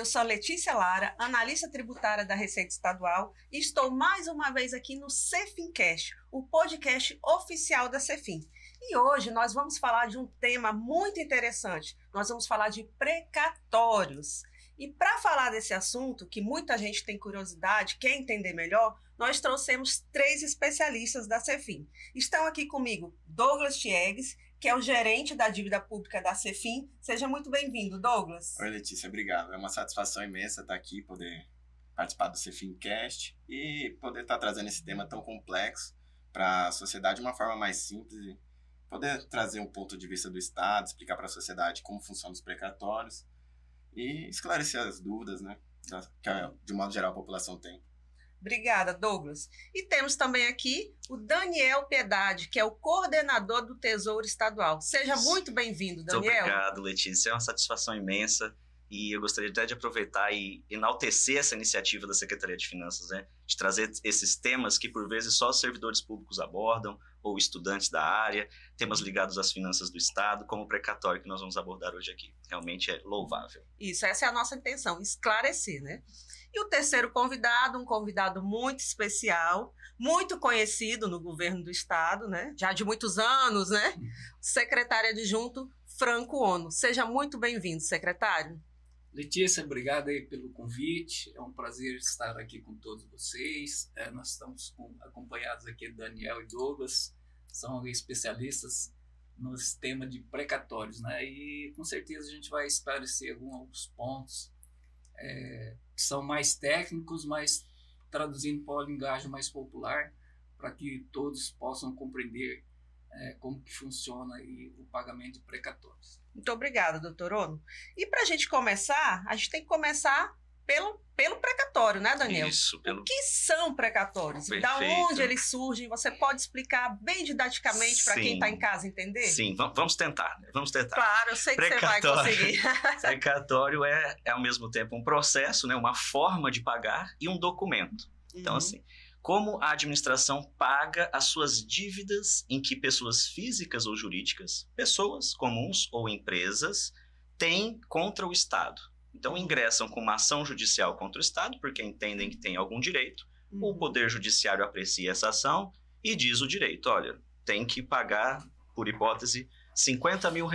eu sou Letícia Lara, analista tributária da Receita Estadual e estou mais uma vez aqui no Cefincast, o podcast oficial da Cefin. E hoje nós vamos falar de um tema muito interessante, nós vamos falar de precatórios. E para falar desse assunto, que muita gente tem curiosidade, quer entender melhor, nós trouxemos 3 especialistas da Cefin. Estão aqui comigo Douglas Tiegues, que é o gerente da dívida pública da Cefin. Seja muito bem-vindo, Douglas. Oi, Letícia, obrigado. É uma satisfação imensa estar aqui, poder participar do Cefincast e poder estar trazendo esse tema tão complexo para a sociedade de uma forma mais simples e poder trazer um ponto de vista do Estado, explicar para a sociedade como funcionam os precatórios e esclarecer as dúvidas, né, que de modo geral a população tem. Obrigada, Douglas. E temos também aqui o Daniel Piedade, que é o coordenador do Tesouro Estadual. Seja muito bem-vindo, Daniel. Muito obrigado, Letícia. É uma satisfação imensa e eu gostaria até de aproveitar e enaltecer essa iniciativa da Secretaria de Finanças, né, de trazer esses temas que, por vezes, só os servidores públicos abordam ou estudantes da área, temas ligados às finanças do Estado, como o precatório que nós vamos abordar hoje aqui. Realmente é louvável. Isso, essa é a nossa intenção, esclarecer, né? E o terceiro convidado, um convidado muito especial, muito conhecido no governo do Estado, né? Já de muitos anos, né? Secretário adjunto Franco Ono. Seja muito bem-vindo, secretário. Letícia, obrigado aí pelo convite. É um prazer estar aqui com todos vocês. Nós estamos acompanhados aqui de Daniel e Douglas, são especialistas no sistema de precatórios, né? E com certeza a gente vai esclarecer alguns pontos que são mais técnicos, mas traduzindo para a linguagem mais popular, para que todos possam compreender como que funciona aí o pagamento de precatórios. Muito obrigada, doutor Ono. E para a gente começar, a gente tem que começar pelo precatório, né, Daniel? Isso. O que são precatórios? Perfeito. Da onde eles surgem? Você pode explicar bem didaticamente para quem está em casa entender? Sim, vamos tentar. Claro, eu sei que você vai conseguir. Precatório é, ao mesmo tempo, um processo, né, uma forma de pagar e um documento. Então, assim, como a administração paga as suas dívidas em que pessoas físicas ou jurídicas, pessoas comuns ou empresas, têm contra o Estado. Então, ingressam com uma ação judicial contra o Estado, porque entendem que tem algum direito. O Poder Judiciário aprecia essa ação e diz o direito, olha, tem que pagar, por hipótese, R$50 mil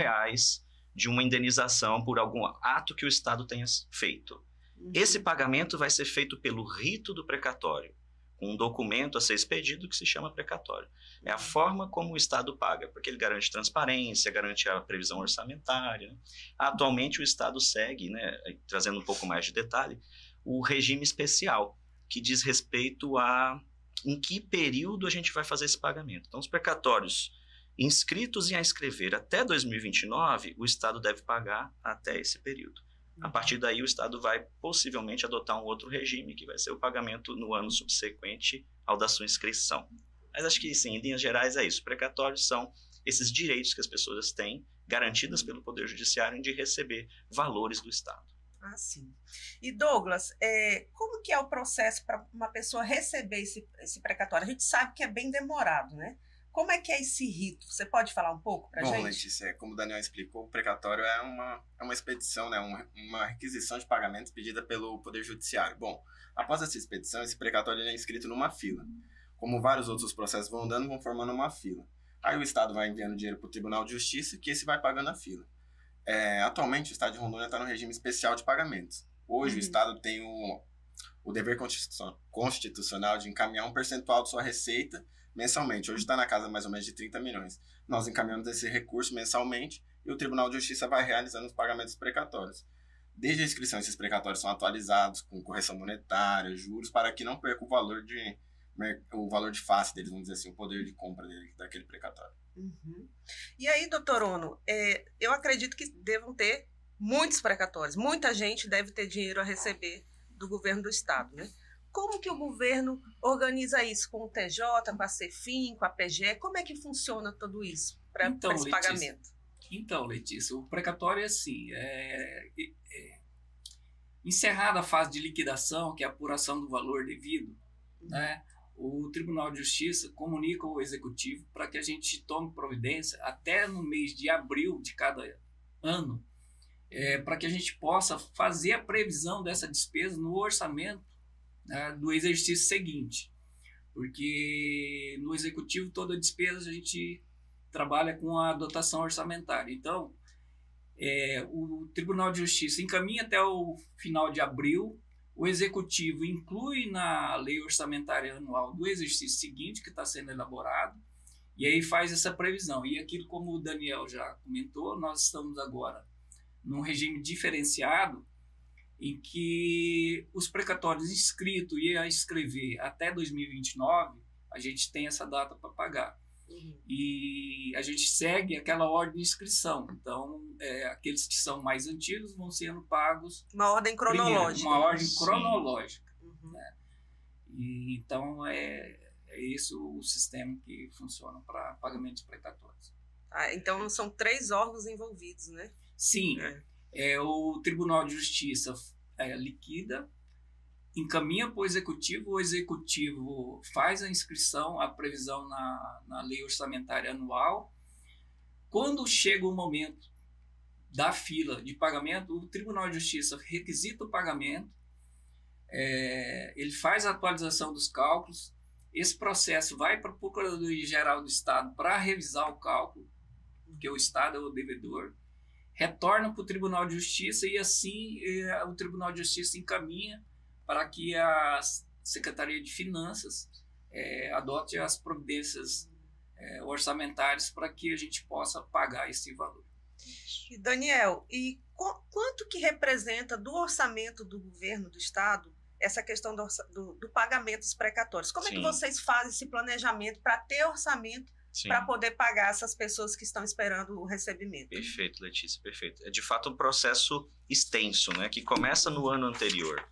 de uma indenização por algum ato que o Estado tenha feito. Esse pagamento vai ser feito pelo rito do precatório, com um documento a ser expedido que se chama precatório. É a forma como o Estado paga, porque ele garante transparência, garante a previsão orçamentária. Atualmente o Estado segue, né, trazendo um pouco mais de detalhe, o regime especial, que diz respeito a em que período a gente vai fazer esse pagamento. Então, os precatórios inscritos e a inscrever até 2029, o Estado deve pagar até esse período. A partir daí, o Estado vai possivelmente adotar um outro regime, que vai ser o pagamento no ano subsequente ao da sua inscrição. Mas acho que, sim, em linhas gerais é isso. Precatórios são esses direitos que as pessoas têm, garantidas pelo Poder Judiciário, de receber valores do Estado. Ah, sim. E, Douglas, como que é o processo para uma pessoa receber esse precatório? A gente sabe que é bem demorado, né? Como é que é esse rito? Você pode falar um pouco para a gente? Bom, Letícia, como o Daniel explicou, o precatório é uma expedição, né, uma requisição de pagamento pedida pelo Poder Judiciário. Bom, após essa expedição, esse precatório é inscrito numa fila. Como vários outros processos vão andando, vão formando uma fila. Aí o Estado vai enviando dinheiro para o Tribunal de Justiça, que esse vai pagando a fila. Atualmente, o Estado de Rondônia está no regime especial de pagamentos. Hoje, o Estado tem o dever constitucional de encaminhar um percentual de sua receita mensalmente. Hoje está na casa mais ou menos de 30 milhões. Nós encaminhamos esse recurso mensalmente e o Tribunal de Justiça vai realizando os pagamentos precatórios. Desde a inscrição, esses precatórios são atualizados com correção monetária, juros, para que não perca o valor de face deles, vamos dizer assim, o poder de compra daquele precatório. E aí, doutor Ono, eu acredito que devam ter muitos precatórios. Muita gente deve ter dinheiro a receber do governo do Estado, né? Como que o governo organiza isso com o TJ, com a Cefin, com a PGE? Como é que funciona tudo isso para esse pagamento? Então, Letícia, o precatório é assim, encerrada a fase de liquidação, que é a apuração do valor devido, né, o Tribunal de Justiça comunica ao Executivo para que a gente tome providência até no mês de abril de cada ano para que a gente possa fazer a previsão dessa despesa no orçamento, né, do exercício seguinte. Porque no executivo toda despesa a gente trabalha com a dotação orçamentária. Então, o Tribunal de Justiça encaminha até o final de abril, o executivo inclui na lei orçamentária anual do exercício seguinte que está sendo elaborado, e aí faz essa previsão. E aquilo, como o Daniel já comentou, nós estamos agora num regime diferenciado, em que os precatórios inscritos e a inscrever até 2029, a gente tem essa data para pagar. E a gente segue aquela ordem de inscrição. Então, aqueles que são mais antigos vão sendo pagos... Uma ordem cronológica. Uma ordem cronológica. Né? E, então, é esse o sistema que funciona para pagamentos precatórios. Então, são 3 órgãos envolvidos, né? Sim. O Tribunal de Justiça liquida, encaminha para o executivo faz a inscrição, a previsão na lei orçamentária anual. Quando chega o momento da fila de pagamento, o Tribunal de Justiça requisita o pagamento, ele faz a atualização dos cálculos, esse processo vai para a Procuradoria-Geral do Estado para revisar o cálculo, porque o Estado é o devedor, retorna para o Tribunal de Justiça e assim o Tribunal de Justiça encaminha para que a Secretaria de Finanças adote as providências orçamentárias para que a gente possa pagar esse valor. E Daniel, quanto que representa do orçamento do governo do Estado essa questão do pagamento dos precatórios? Como é que vocês fazem esse planejamento para ter orçamento para poder pagar essas pessoas que estão esperando o recebimento? Perfeito, Letícia, perfeito. É de fato um processo extenso, né, que começa no ano anterior.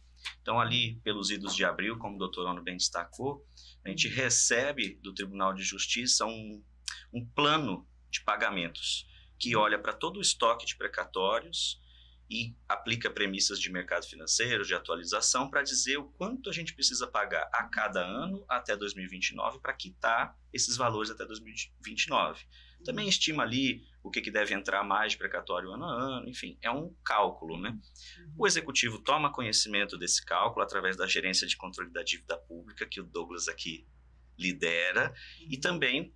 Então, ali, pelos idos de abril, como o doutor Ono bem destacou, a gente recebe do Tribunal de Justiça um plano de pagamentos que olha para todo o estoque de precatórios e aplica premissas de mercado financeiro, de atualização, para dizer o quanto a gente precisa pagar a cada ano até 2029 para quitar esses valores até 2029. Também estima ali o que deve entrar mais de precatório ano a ano, enfim, é um cálculo, né? O Executivo toma conhecimento desse cálculo através da Gerência de Controle da Dívida Pública, que o Douglas aqui lidera, e também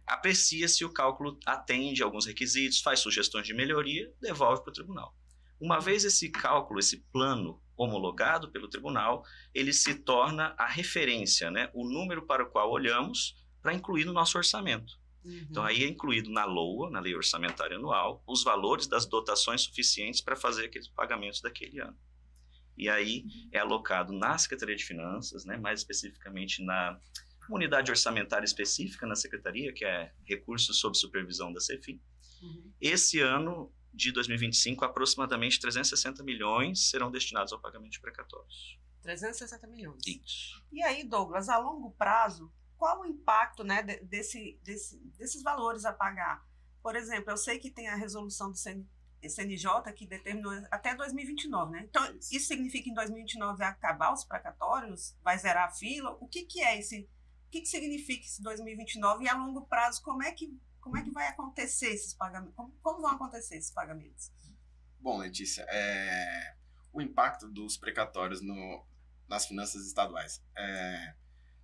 aprecia se o cálculo atende a alguns requisitos, faz sugestões de melhoria, devolve para o tribunal. Uma vez esse cálculo, esse plano homologado pelo tribunal, ele se torna a referência, né? O número para o qual olhamos para incluir no nosso orçamento. Então, aí é incluído na LOA, na Lei Orçamentária Anual, os valores das dotações suficientes para fazer aqueles pagamentos daquele ano. E aí é alocado na Secretaria de Finanças, né? Mais especificamente na unidade orçamentária específica na Secretaria, que é Recursos sob Supervisão da CEFIN. Esse ano de 2025, aproximadamente 360 milhões serão destinados ao pagamento de precatórios. 360 milhões. Isso. E aí, Douglas, a longo prazo, qual o impacto, né, desses valores a pagar? Por exemplo, eu sei que tem a resolução do CNJ que determinou até 2029, né? Então, isso significa que em 2029 vai acabar os precatórios? Vai zerar a fila? O que é esse... O que significa esse 2029 e a longo prazo, como é que vai acontecer esses pagamentos? Como vão acontecer esses pagamentos? Bom, Letícia, o impacto dos precatórios nas finanças estaduais.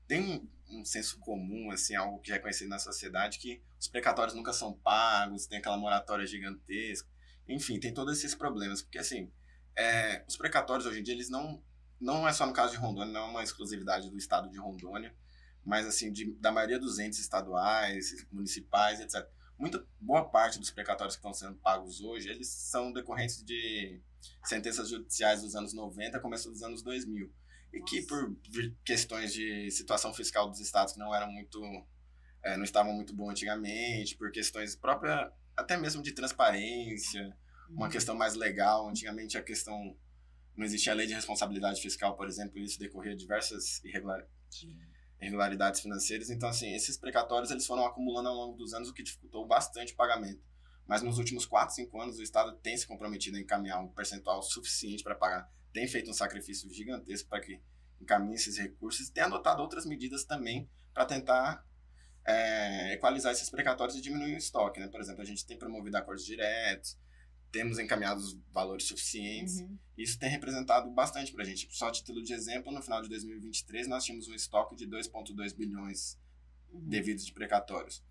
Tem um senso comum, assim, algo que é conhecido na sociedade, que os precatórios nunca são pagos, tem aquela moratória gigantesca, enfim, tem todos esses problemas, porque assim, os precatórios hoje em dia, eles não é só no caso de Rondônia, não é uma exclusividade do estado de Rondônia, mas assim, da maioria dos entes estaduais, municipais, etc. Boa parte dos precatórios que estão sendo pagos hoje, eles são decorrentes de sentenças judiciais dos anos 90, começo dos anos 2000. E que por questões de situação fiscal dos estados que não estavam muito bom antigamente, por questões próprias, até mesmo de transparência, uma questão mais legal. Antigamente não existia a lei de responsabilidade fiscal, por exemplo, e isso decorria diversas irregularidades financeiras. Então, assim, esses precatórios eles foram acumulando ao longo dos anos, o que dificultou bastante o pagamento. Mas nos últimos 4, 5 anos, o Estado tem se comprometido a encaminhar um percentual suficiente para pagar, tem feito um sacrifício gigantesco para que encaminhe esses recursos e tem adotado outras medidas também para tentar equalizar esses precatórios e diminuir o estoque, né? Por exemplo, a gente tem promovido acordos diretos, temos encaminhados valores suficientes. Isso tem representado bastante para a gente. Só a título de exemplo, no final de 2023, nós tínhamos um estoque de 2,2 bilhões devidos de precatórios.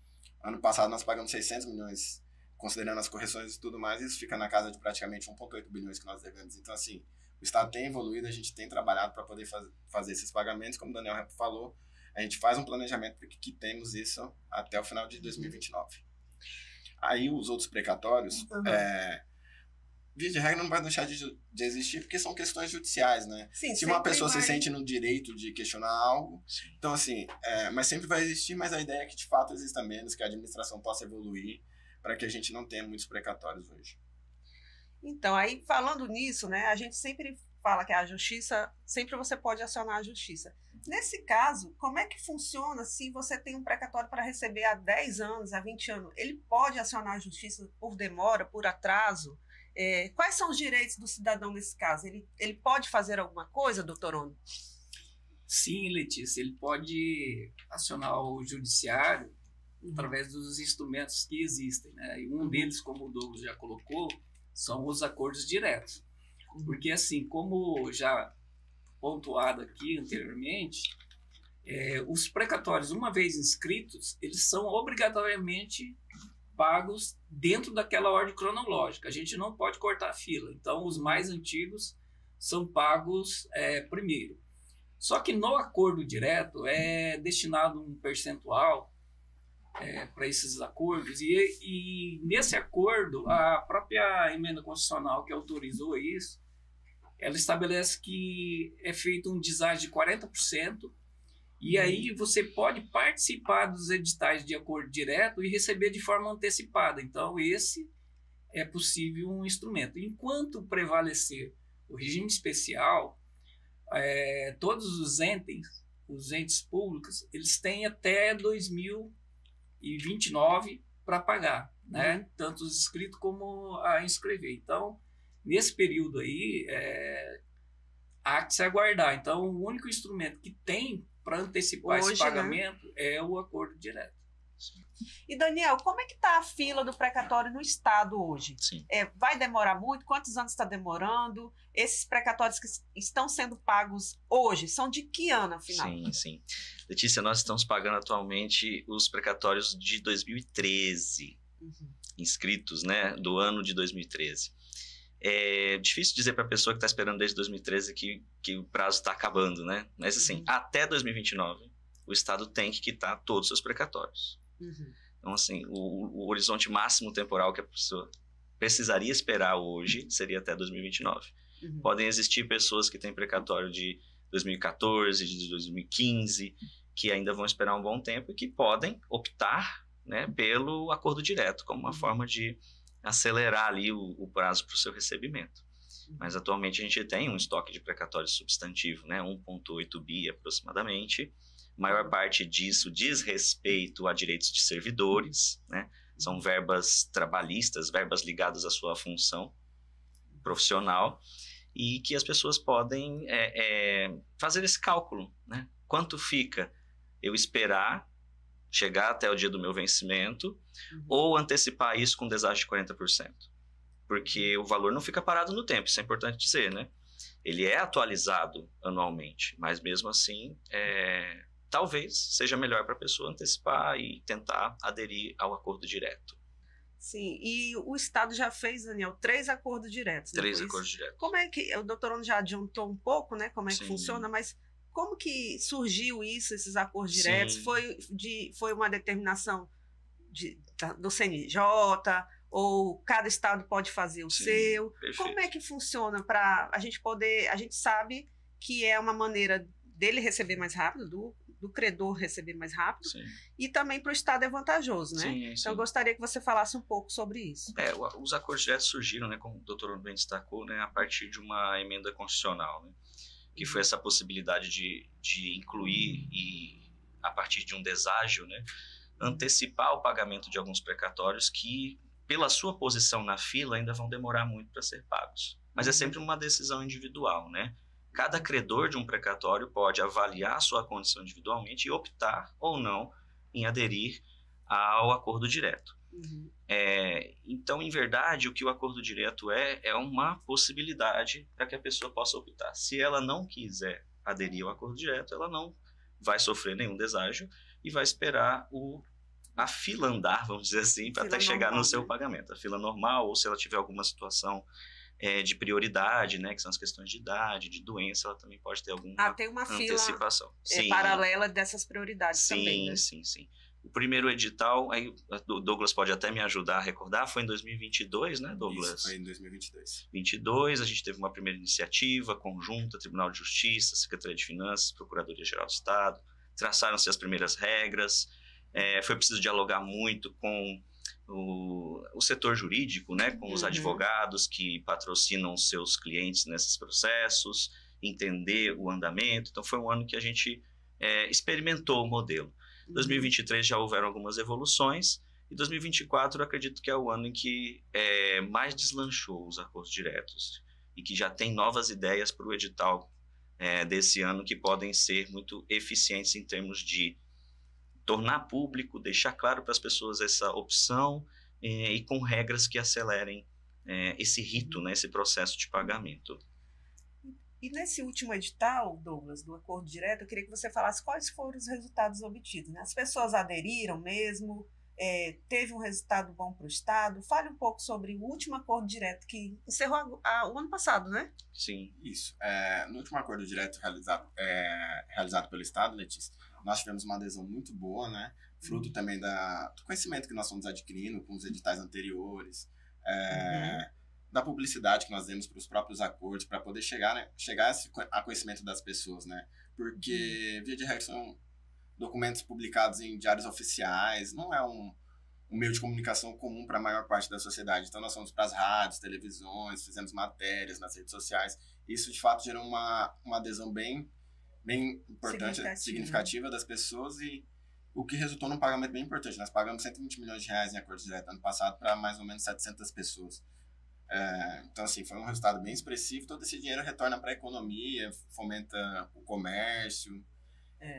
Ano passado, nós pagamos 600 milhões, considerando as correções e tudo mais, isso fica na casa de praticamente 1,8 bilhões que nós devemos. Então, assim, o Estado tem evoluído, a gente tem trabalhado para poder fazer esses pagamentos, como o Daniel falou, a gente faz um planejamento para que quitemos isso até o final de 2029. Aí, os outros precatórios, via de regra, não vai deixar de existir, porque são questões judiciais, né? Sim, se uma pessoa se sente no direito de questionar algo, então, assim, mas sempre vai existir, mas a ideia é que, de fato, exista menos, que a administração possa evoluir, para que a gente não tenha muitos precatórios hoje. Então, aí, falando nisso, né, a gente sempre fala que a justiça, sempre você pode acionar a justiça. Nesse caso, como é que funciona se você tem um precatório para receber há 10 anos, há 20 anos? Ele pode acionar a justiça por demora, por atraso? Quais são os direitos do cidadão nesse caso? Ele pode fazer alguma coisa, doutor Ono? Sim, Letícia, ele pode acionar o judiciário através dos instrumentos que existem, né? E um deles, como o Douglas já colocou, são os acordos diretos. Porque, assim, como já pontuado aqui anteriormente, os precatórios, uma vez inscritos, eles são obrigatoriamente pagos dentro daquela ordem cronológica. A gente não pode cortar a fila. Então, os mais antigos são pagos primeiro. Só que no acordo direto é destinado um percentual para esses acordos. E nesse acordo, a própria emenda constitucional que autorizou isso, ela estabelece que é feito um deságio de 40%, e aí você pode participar dos editais de acordo direto e receber de forma antecipada. Então, esse é possível um instrumento. Enquanto prevalecer o regime especial, todos os entes públicos, eles têm até 2029 para pagar, né? Tanto os inscritos como a inscrever. Então, nesse período aí, há que se aguardar. Então, o único instrumento que tem para antecipar hoje, esse pagamento, né, é o acordo direto. E, Daniel, como é que está a fila do precatório no Estado hoje? Vai demorar muito? Quantos anos está demorando? Esses precatórios que estão sendo pagos hoje são de que ano, afinal? Sim. Letícia, nós estamos pagando atualmente os precatórios de 2013, inscritos, né, do ano de 2013. É difícil dizer para a pessoa que está esperando desde 2013 que o prazo está acabando, né? Mas, assim, até 2029, o Estado tem que quitar todos os seus precatórios. Então, assim, o horizonte máximo temporal que a pessoa precisaria esperar hoje seria até 2029. Podem existir pessoas que têm precatório de 2014, de 2015, que ainda vão esperar um bom tempo e que podem optar, né, pelo acordo direto, como uma forma de acelerar ali o prazo para o seu recebimento. Mas atualmente a gente tem um estoque de precatórios substantivo, né, 1,8 bi aproximadamente. A maior parte disso diz respeito a direitos de servidores, né? São verbas trabalhistas, verbas ligadas à sua função profissional, e que as pessoas podem fazer esse cálculo, né? Quanto fica eu esperar chegar até o dia do meu vencimento ou antecipar isso com deságio de 40%? Porque o valor não fica parado no tempo, isso é importante dizer, né? Ele é atualizado anualmente, mas mesmo assim, talvez seja melhor para a pessoa antecipar e tentar aderir ao acordo direto. Sim, e o Estado já fez, Daniel, 3 acordos diretos. 3 acordos diretos. Como é que, o doutor Ono já adiantou um pouco, né, como é que funciona, mas como que surgiu isso, esses acordos diretos? Foi uma determinação do CNJ, ou cada estado pode fazer o seu? Perfeito. Como é que funciona para a gente poder... A gente sabe que é uma maneira dele receber mais rápido, do credor receber mais rápido, e também para o Estado é vantajoso, né? Então, eu gostaria que você falasse um pouco sobre isso. Os acordos diretos surgiram, né, como o doutor Ono bem destacou, né, a partir de uma emenda constitucional, né, que foi essa possibilidade de incluir e, a partir de um deságio, né, antecipar o pagamento de alguns precatórios que, pela sua posição na fila, ainda vão demorar muito para ser pagos. Mas é sempre uma decisão individual, né? Cada credor de um precatório pode avaliar a sua condição individualmente e optar ou não em aderir ao acordo direto. Uhum. Então, em verdade, o que o acordo direto é uma possibilidade para que a pessoa possa optar. Se ela não quiser aderir ao acordo direto, ela não vai sofrer nenhum deságio e vai esperar a fila andar, vamos dizer assim, até chegar no seu pagamento. A fila normal, ou se ela tiver alguma situação de prioridade, né, que são as questões de idade, de doença, ela também pode ter alguma tem uma antecipação. Fila paralela dessas prioridades também, né? Sim. O primeiro edital, aí o Douglas pode até me ajudar a recordar, foi em 2022, né, Douglas? Isso, foi em 2022. 2022, a gente teve uma primeira iniciativa conjunta, Tribunal de Justiça, Secretaria de Finanças, Procuradoria-Geral do Estado, traçaram-se as primeiras regras, foi preciso dialogar muito com o setor jurídico, né, com os advogados que patrocinam seus clientes nesses processos, entender o andamento. Então, foi um ano que a gente experimentou o modelo. 2023 já houveram algumas evoluções, e 2024 eu acredito que é o ano em que mais deslanchou os acordos diretos, e que já tem novas ideias para o edital desse ano que podem ser muito eficientes em termos de tornar público, deixar claro para as pessoas essa opção e com regras que acelerem esse rito, né, esse processo de pagamento. E nesse último edital, Douglas, do acordo direto, eu queria que você falasse quais foram os resultados obtidos, né? As pessoas aderiram mesmo? Teve um resultado bom para o Estado? Fale um pouco sobre o último acordo direto que encerrou o ano passado, né? Sim. Isso. No último acordo direto realizado pelo Estado, Letícia, nós tivemos uma adesão muito boa, né? Fruto também do conhecimento que nós fomos adquirindo com os editais anteriores, da publicidade que nós demos para os próprios acordos, para poder chegar a conhecimento das pessoas, né? Porque, via de regra, são documentos publicados em diários oficiais, não é um meio de comunicação comum para a maior parte da sociedade. Então, nós fomos para as rádios, televisões, fizemos matérias nas redes sociais. Isso, de fato, gerou uma adesão bem importante, significativa das pessoas, e o que resultou num pagamento bem importante. Nós pagamos R$120 milhões em acordo direto ano passado para mais ou menos 700 pessoas. Então, assim, foi um resultado bem expressivo. Todo esse dinheiro retorna para a economia, fomenta o comércio,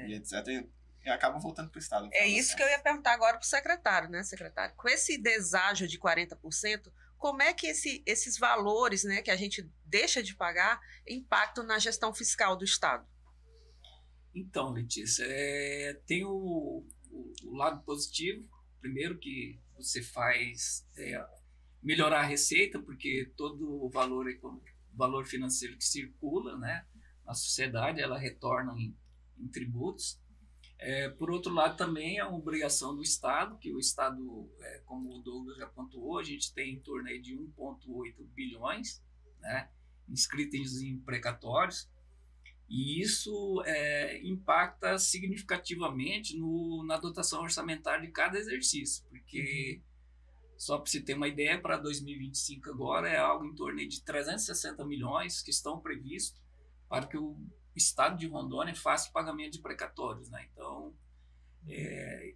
e etc. E acaba voltando para o Estado. É isso que eu ia perguntar agora para o secretário, né, secretário? Com esse deságio de 40%, como é que esses valores, né, que a gente deixa de pagar impactam na gestão fiscal do Estado? Então, Letícia, tem o lado positivo. Primeiro, que você faz melhorar a receita, porque todo o valor financeiro que circula, né, na sociedade, ela retorna em tributos. Por outro lado, também é uma obrigação do Estado, que o Estado, como o Douglas já pontuou, a gente tem em torno aí de 1,8 bilhões, né, inscritos em precatórios, e isso impacta significativamente na dotação orçamentária de cada exercício, porque, só para você ter uma ideia, para 2025 agora é algo em torno de 360 milhões que estão previstos para que o Estado de Rondônia faça o pagamento de precatórios, né? Então,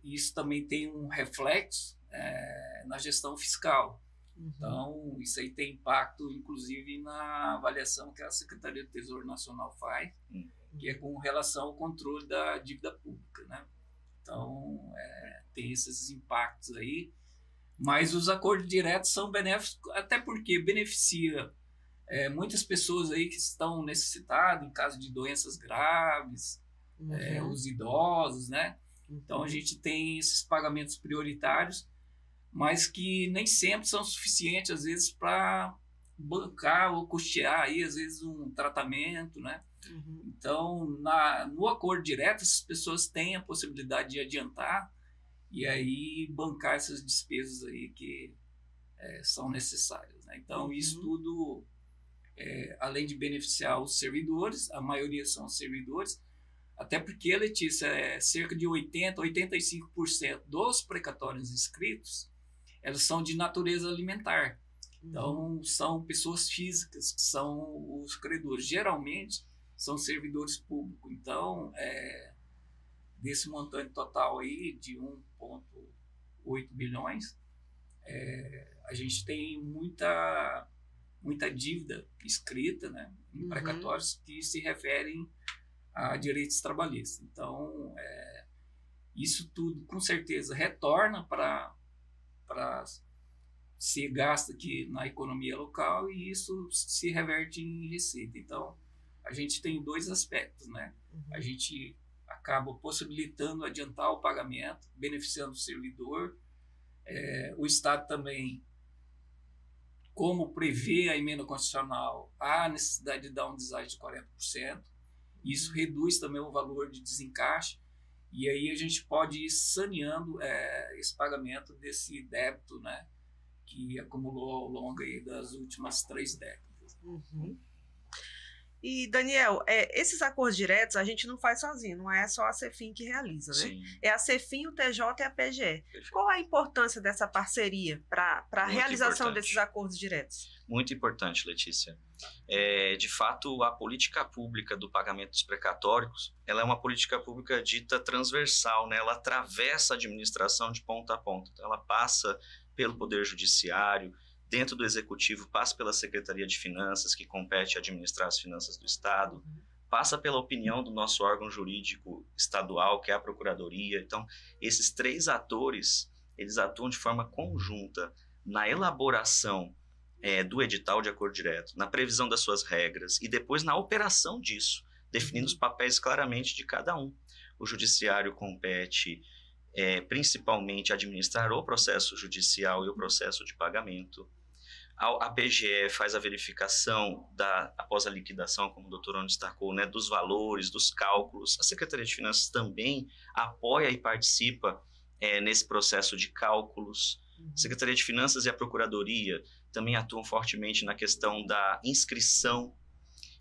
isso também tem um reflexo na gestão fiscal. Então, isso aí tem impacto, inclusive, na avaliação que a Secretaria do Tesouro Nacional faz, que é com relação ao controle da dívida pública, né? Então, tem esses impactos aí, mas os acordos diretos são benéficos, até porque beneficia muitas pessoas aí que estão necessitadas em caso de doenças graves, os idosos, né? Então, a gente tem esses pagamentos prioritários, mas que nem sempre são suficientes, às vezes, para bancar ou custear, aí, às vezes, um tratamento, né? Então, no acordo direto, essas pessoas têm a possibilidade de adiantar e aí bancar essas despesas aí que são necessárias, né? Então, isso tudo, além de beneficiar os servidores, a maioria são os servidores, até porque, Letícia, cerca de 80%, 85% dos precatórios inscritos, elas são de natureza alimentar. Então, são pessoas físicas que são os credores. Geralmente, são servidores públicos. Então, desse montante total aí de 1,8 bilhões, a gente tem muita dívida escrita, né, em precatórios que se referem a direitos trabalhistas. Então, Isso tudo, com certeza, retorna para ser gasto aqui na economia local e isso se reverte em receita. Então, a gente tem dois aspectos, né? A gente acaba possibilitando adiantar o pagamento, beneficiando o servidor. O Estado também, como prevê a emenda constitucional, há necessidade de dar um deságio de 40%. Isso reduz também o valor de desencaixe. E aí a gente pode ir saneando esse pagamento desse débito, né, que acumulou ao longo aí das últimas 3 décadas. E, Daniel, esses acordos diretos a gente não faz sozinho, não é só a Cefim que realiza, né? Sim. É a Cefim, o TJ e a PGE. Perfeito. Qual a importância dessa parceria para a realização desses acordos diretos? Muito importante, Letícia. De fato, a política pública do pagamento dos precatórios, ela é uma política pública dita transversal, né? Ela atravessa a administração de ponta a ponta. Então, ela passa pelo Poder Judiciário, dentro do Executivo, passa pela Secretaria de Finanças, que compete administrar as finanças do Estado, passa pela opinião do nosso órgão jurídico estadual, que é a Procuradoria. Então, esses 3 atores, eles atuam de forma conjunta na elaboração do edital de acordo direto, na previsão das suas regras e depois na operação disso, definindo os papéis claramente de cada um. O Judiciário compete principalmente administrar o processo judicial e o processo de pagamento. A PGE faz a verificação após a liquidação, como o doutor Ono destacou, né, dos valores, dos cálculos. A Secretaria de Finanças também apoia e participa nesse processo de cálculos. A Secretaria de Finanças e a Procuradoria também atuam fortemente na questão da inscrição.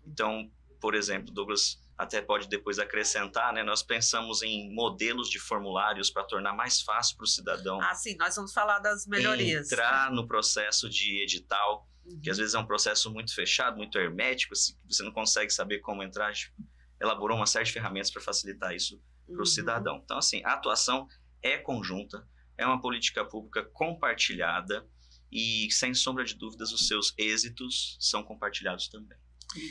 Então, por exemplo, Douglas até pode depois acrescentar, né? Nós pensamos em modelos de formulários para tornar mais fácil para o cidadão. Sim, nós vamos falar das melhorias. Entrar no processo de edital, que às vezes é um processo muito fechado, muito hermético, você não consegue saber como entrar. A gente elaborou uma série de ferramentas para facilitar isso para o cidadão. Então, assim, a atuação é conjunta, é uma política pública compartilhada e, sem sombra de dúvidas, os seus êxitos são compartilhados também.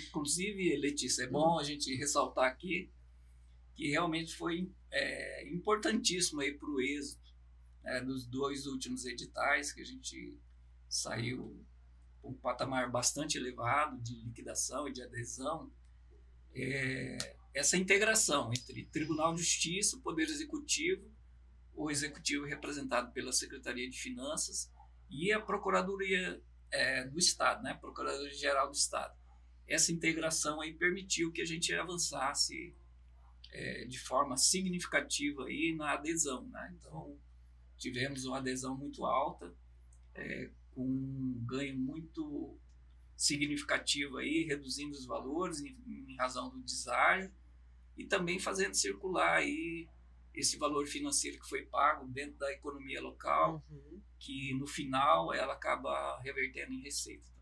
Inclusive, Letícia, é bom a gente ressaltar aqui que realmente foi importantíssimo para o êxito dos 2 últimos editais, que a gente saiu com um patamar bastante elevado de liquidação e de adesão. Essa integração entre Tribunal de Justiça, o Poder Executivo, o Executivo representado pela Secretaria de Finanças e a Procuradoria do Estado, né? Procuradoria-Geral do Estado. Essa integração aí permitiu que a gente avançasse de forma significativa aí na adesão, né? Então, tivemos uma adesão muito alta, com um ganho muito significativo aí, reduzindo os valores em razão do deságio e também fazendo circular aí esse valor financeiro que foi pago dentro da economia local, que no final ela acaba revertendo em receita.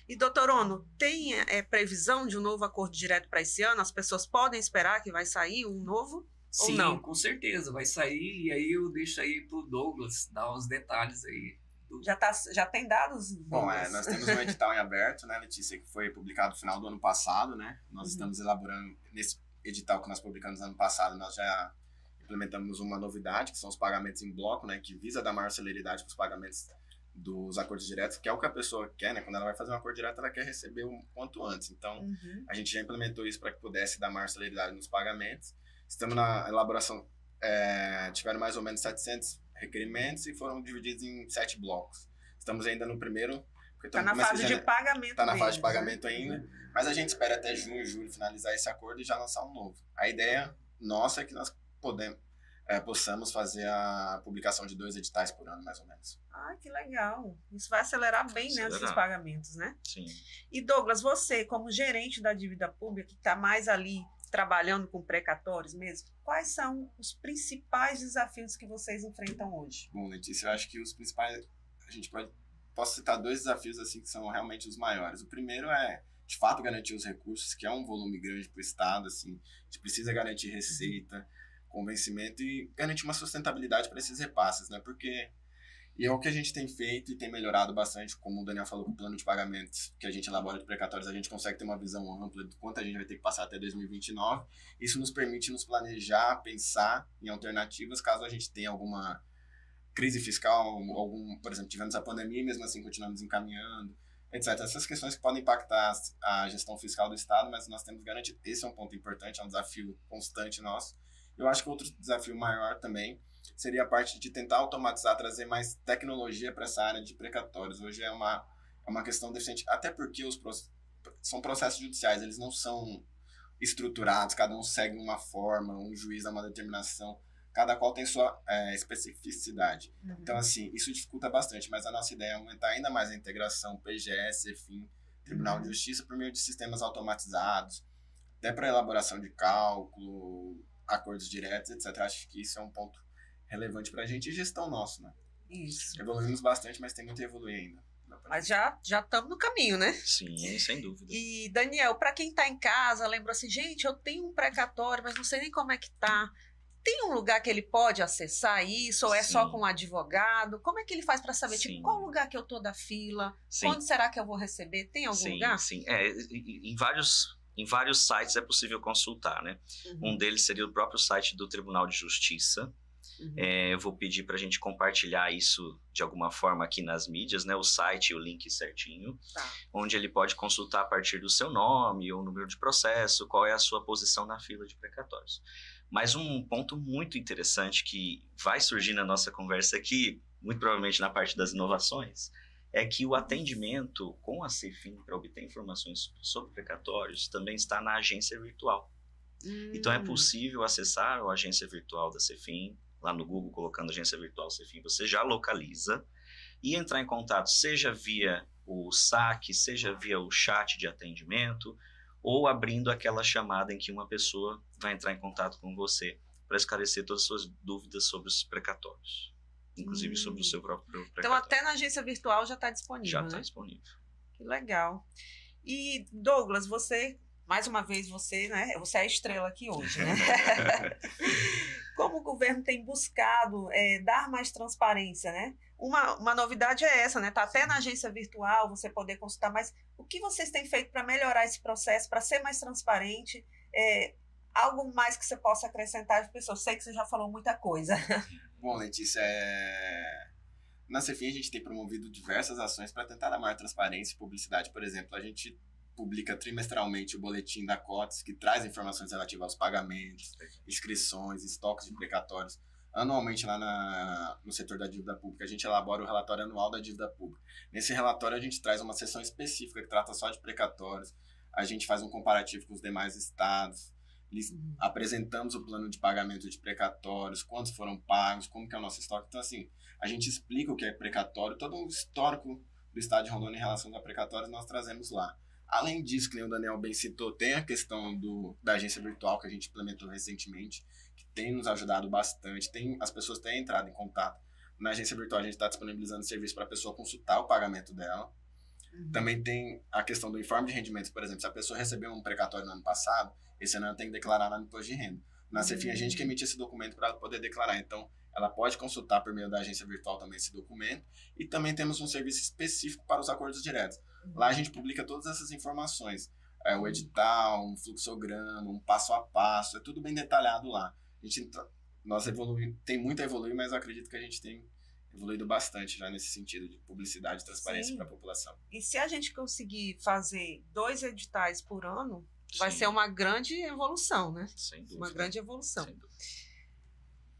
E, doutor Ono, tem previsão de um novo acordo direto para esse ano? As pessoas podem esperar que vai sair um novo? Sim, ou não? Com certeza, vai sair, e aí eu deixo aí para o Douglas dar os detalhes aí. Já tem dados? Bom, nós temos um edital em aberto, né, Letícia, que foi publicado no final do ano passado, né? Nós estamos elaborando, nesse edital que nós publicamos no ano passado, nós já implementamos uma novidade, que são os pagamentos em bloco, né, que visa dar maior celeridade para os pagamentos dos acordos diretos, que é o que a pessoa quer, né? Quando ela vai fazer um acordo direto, ela quer receber o quanto antes. Então, a gente já implementou isso para que pudesse dar maior celeridade nos pagamentos. Estamos na elaboração, tiveram mais ou menos 700 requerimentos e foram divididos em 7 blocos. Estamos ainda no primeiro... Está na fase de pagamento. Está na fase de pagamento ainda, mas a gente espera até junho, julho finalizar esse acordo e já lançar um novo. A ideia nossa é que nós possamos fazer a publicação de 2 editais por ano, mais ou menos. Que legal. Isso vai acelerar bem, né, esses pagamentos, né? Sim. E, Douglas, você, como gerente da dívida pública, que está mais ali trabalhando com precatórios mesmo, quais são os principais desafios que vocês enfrentam hoje? Bom, Letícia, eu acho que os principais... Posso citar 2 desafios assim, que são realmente os maiores. O primeiro é, de fato, garantir os recursos, que é um volume grande para o Estado. Assim, a gente precisa garantir receita, convencimento e garantir uma sustentabilidade para esses repasses, né? Porque E é o que a gente tem feito e tem melhorado bastante, como o Daniel falou, com o plano de pagamentos que a gente elabora de precatórios, a gente consegue ter uma visão ampla de quanto a gente vai ter que passar até 2029. Isso nos permite nos planejar, pensar em alternativas, caso a gente tenha alguma crise fiscal, por exemplo, tivemos a pandemia e mesmo assim continuamos encaminhando, etc. Essas questões que podem impactar a gestão fiscal do Estado, mas nós temos garantido. Esse é um ponto importante, é um desafio constante nosso. Eu acho que outro desafio maior também seria a parte de tentar automatizar, trazer mais tecnologia para essa área de precatórios. Hoje é uma questão deficiente, até porque são processos judiciais, eles não são estruturados, cada um segue uma forma, um juiz dá uma determinação, cada qual tem sua especificidade. Uhum. Então, assim, isso dificulta bastante, mas a nossa ideia é aumentar ainda mais a integração PGS, CEFIM, Tribunal de Justiça, por meio de sistemas automatizados, até para elaboração de cálculo, acordos diretos, etc. Acho que isso é um ponto relevante para a gente e gestão nossa, né? Isso. Evoluímos bastante, mas tem muito a evoluir ainda. Mas já estamos no caminho, né? Sim, sem dúvida. E, Daniel, para quem está em casa, lembra assim, gente, eu tenho um precatório, mas não sei nem como é que tá. Tem um lugar que ele pode acessar isso, ou é Sim. só com um advogado? Como é que ele faz para saber, Sim. tipo, qual lugar que eu tô da fila? Sim. Quando será que eu vou receber? Tem algum lugar? Sim. Em vários sites é possível consultar, né? Uhum. Um deles seria o próprio site do Tribunal de Justiça. Uhum. Eu vou pedir para a gente compartilhar isso de alguma forma aqui nas mídias, né? O site e o link certinho, Tá. onde ele pode consultar a partir do seu nome, o número de processo, qual é a sua posição na fila de precatórios. Mas um ponto muito interessante que vai surgir na nossa conversa aqui, muito provavelmente na parte das inovações, é que o atendimento com a CEFIM para obter informações sobre precatórios também está na agência virtual. Então é possível acessar a agência virtual da CEFIM, lá no Google, colocando agência virtual CEFIM, você já localiza e entrar em contato, seja via o saque, seja via o chat de atendimento, ou abrindo aquela chamada em que uma pessoa vai entrar em contato com você para esclarecer todas as suas dúvidas sobre os precatórios, inclusive sobre o seu próprio precatório. Então, até na agência virtual já está disponível, já né? está disponível. Que legal. E, Douglas, você, mais uma vez, você é a estrela aqui hoje, né? Como o governo tem buscado dar mais transparência, né? Uma novidade é essa, né? Tá até na agência virtual, você poder consultar, mas o que vocês têm feito para melhorar esse processo, para ser mais transparente? Algo mais que você possa acrescentar? Eu sei que você já falou muita coisa. Bom, Letícia, na CEFIM a gente tem promovido diversas ações para tentar dar maior transparência e publicidade. Por exemplo, a gente publica trimestralmente o boletim da COTS, que traz informações relativas aos pagamentos, inscrições, estoques de precatórios. Anualmente, lá no setor da dívida pública, a gente elabora o relatório anual da dívida pública. Nesse relatório, a gente traz uma seção específica que trata só de precatórios. A gente faz um comparativo com os demais estados. Apresentamos o plano de pagamento de precatórios, quantos foram pagos, como que é o nosso estoque. Então, assim, a gente explica o que é precatório, todo um histórico do estado de Rondônia em relação a precatórios nós trazemos lá. Além disso, que nem o Daniel bem citou, tem a questão da agência virtual que a gente implementou recentemente, que tem nos ajudado bastante. As pessoas têm entrado em contato. Na agência virtual a gente está disponibilizando serviço para a pessoa consultar o pagamento dela. Também tem a questão do informe de rendimentos, por exemplo, se a pessoa recebeu um precatório no ano passado, esse ano ela tem que declarar lá no imposto de renda. Na CEFIM a gente que emite esse documento para ela poder declarar. Então, ela pode consultar por meio da agência virtual também esse documento. E também temos um serviço específico para os acordos diretos. Lá a gente publica todas essas informações. O edital, um fluxograma, um passo a passo, é tudo bem detalhado lá. Nós tem muito a evoluir, mas eu acredito que a gente tem evoluído bastante já nesse sentido de publicidade e transparência para a população. E se a gente conseguir fazer 2 editais por ano, vai Sim. ser uma grande evolução, né? Sem dúvida. Uma grande evolução. Sem dúvida.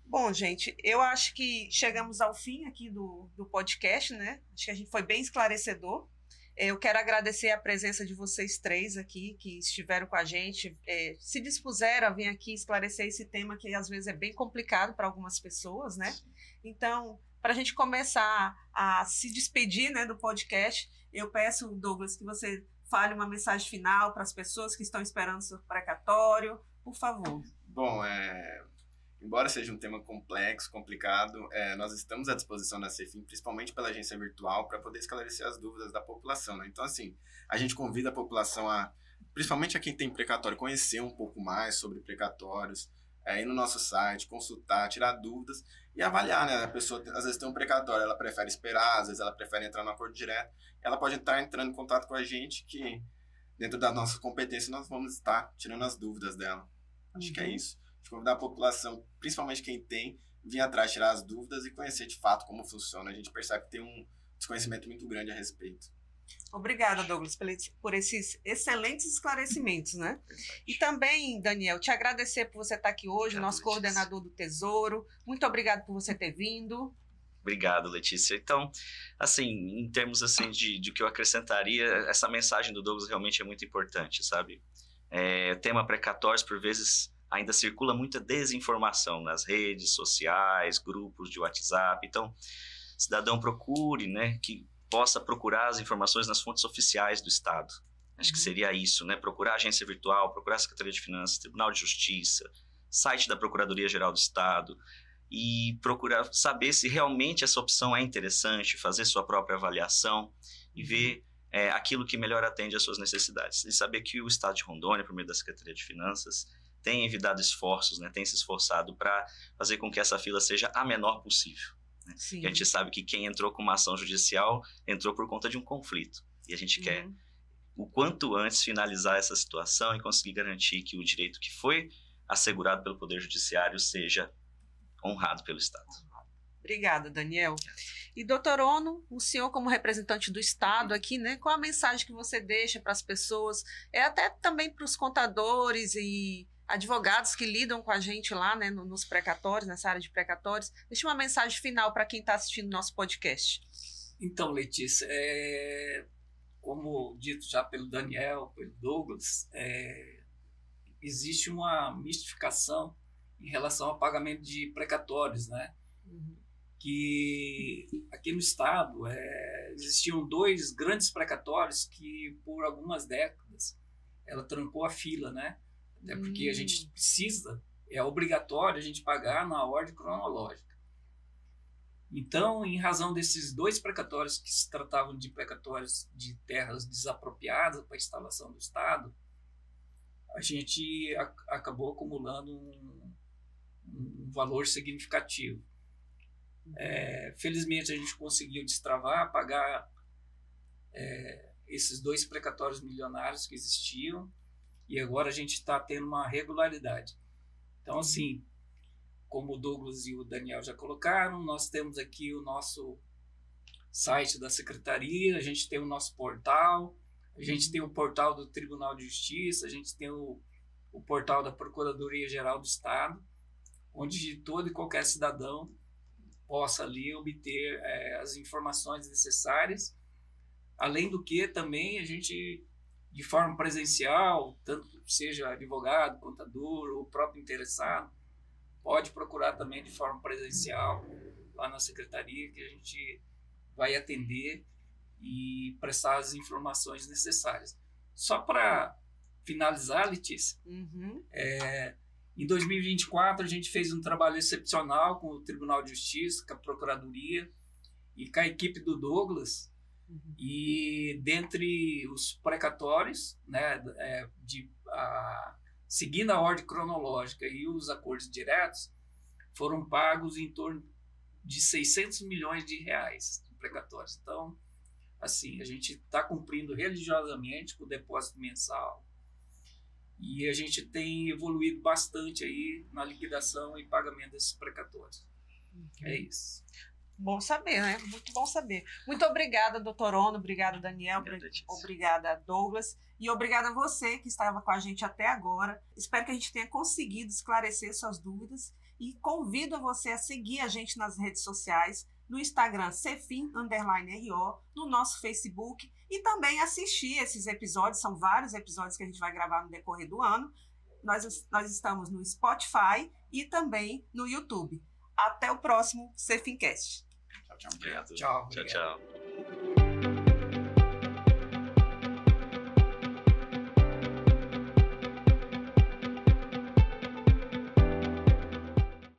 Bom, gente, eu acho que chegamos ao fim aqui do podcast, né? Acho que a gente foi bem esclarecedor. Eu quero agradecer a presença de vocês 3 aqui, que estiveram com a gente, se dispuseram a vir aqui esclarecer esse tema que às vezes é bem complicado para algumas pessoas, né? Então, para a gente começar a se despedir, né, do podcast, eu peço, Douglas, que você fale uma mensagem final para as pessoas que estão esperando seu precatório, por favor. Bom, embora seja um tema complexo, complicado, nós estamos à disposição da CEFIM, principalmente pela agência virtual, para poder esclarecer as dúvidas da população, né? Então, assim, a gente convida a população principalmente a quem tem precatório, conhecer um pouco mais sobre precatórios, ir no nosso site, consultar, tirar dúvidas e avaliar, né? A pessoa, às vezes, tem um precatório, ela prefere esperar, às vezes ela prefere entrar no acordo direto. Ela pode estar entrando em contato com a gente, que dentro da nossa competência nós vamos estar tirando as dúvidas dela. Acho que é isso. De convidar a população, principalmente quem tem, vir atrás, tirar as dúvidas e conhecer de fato como funciona. A gente percebe que tem um desconhecimento muito grande a respeito. Obrigada, Douglas, por esses excelentes esclarecimentos, né? E também, Daniel, te agradecer por você estar aqui hoje, nosso coordenador do Tesouro. Muito obrigado por você ter vindo. Obrigado, Letícia. Então, assim, em termos assim de que eu acrescentaria, essa mensagem do Douglas realmente é muito importante, sabe? Tema precatórios, por vezes, ainda circula muita desinformação nas redes sociais, grupos de WhatsApp. Então, cidadão procure, né, que possa procurar as informações nas fontes oficiais do Estado. Acho que seria isso, né? Procurar a agência virtual, procurar a Secretaria de Finanças, Tribunal de Justiça, site da Procuradoria-Geral do Estado, e procurar saber se realmente essa opção é interessante, fazer sua própria avaliação e ver aquilo que melhor atende às suas necessidades. E saber que o Estado de Rondônia, por meio da Secretaria de Finanças, tem envidado esforços, né? Tem se esforçado para fazer com que essa fila seja a menor possível. Né? E a gente sabe que quem entrou com uma ação judicial entrou por conta de um conflito. E a gente quer, o quanto antes, finalizar essa situação e conseguir garantir que o direito que foi assegurado pelo Poder Judiciário seja honrado pelo Estado. Obrigada, Daniel. E, doutor Ono, o senhor como representante do Estado aqui, né, qual a mensagem que você deixa para as pessoas, até também para os contadores e advogados que lidam com a gente lá, né, nos precatórios, nessa área de precatórios? Deixa uma mensagem final para quem está assistindo nosso podcast. Então, Letícia, como dito já pelo Daniel, pelo Douglas, existe uma mistificação em relação ao pagamento de precatórios, né? Que aqui no Estado existiam 2 grandes precatórios que, por algumas décadas, ela trancou a fila, né? Até porque a gente precisa, é obrigatório a gente pagar na ordem cronológica. Então, em razão desses 2 precatórios que se tratavam de precatórios de terras desapropriadas para a instalação do Estado, a gente acabou acumulando um valor significativo. Felizmente, a gente conseguiu destravar, pagar esses 2 precatórios milionários que existiam, e agora a gente está tendo uma regularidade. Então, assim, como o Douglas e o Daniel já colocaram, nós temos aqui o nosso site da Secretaria, a gente tem o nosso portal, a gente tem o portal do Tribunal de Justiça, a gente tem o portal da Procuradoria-Geral do Estado, onde todo e qualquer cidadão possa ali obter as informações necessárias. Além do que, também, a gente, de forma presencial, tanto seja advogado, contador ou próprio interessado, pode procurar também de forma presencial lá na secretaria, que a gente vai atender e prestar as informações necessárias. Só para finalizar, Letícia, em 2024 a gente fez um trabalho excepcional com o Tribunal de Justiça, com a Procuradoria e com a equipe do Douglas, e dentre os precatórios, né, seguindo a ordem cronológica e os acordos diretos, foram pagos em torno de 600 milhões de reais de precatórios. Então, assim, a gente está cumprindo religiosamente com o depósito mensal e a gente tem evoluído bastante aí na liquidação e pagamento desses precatórios. É isso. Bom saber, né? Muito bom saber. Muito obrigada, doutor Ono. Obrigada, Daniel. Obrigada, Douglas. E obrigada a você que estava com a gente até agora. Espero que a gente tenha conseguido esclarecer suas dúvidas e convido você a seguir a gente nas redes sociais, no Instagram Cefim_RO, no nosso Facebook e também assistir esses episódios. São vários episódios que a gente vai gravar no decorrer do ano. Nós estamos no Spotify e também no YouTube. Até o próximo Cefincast. Tchau, tchau. Obrigado. Tchau.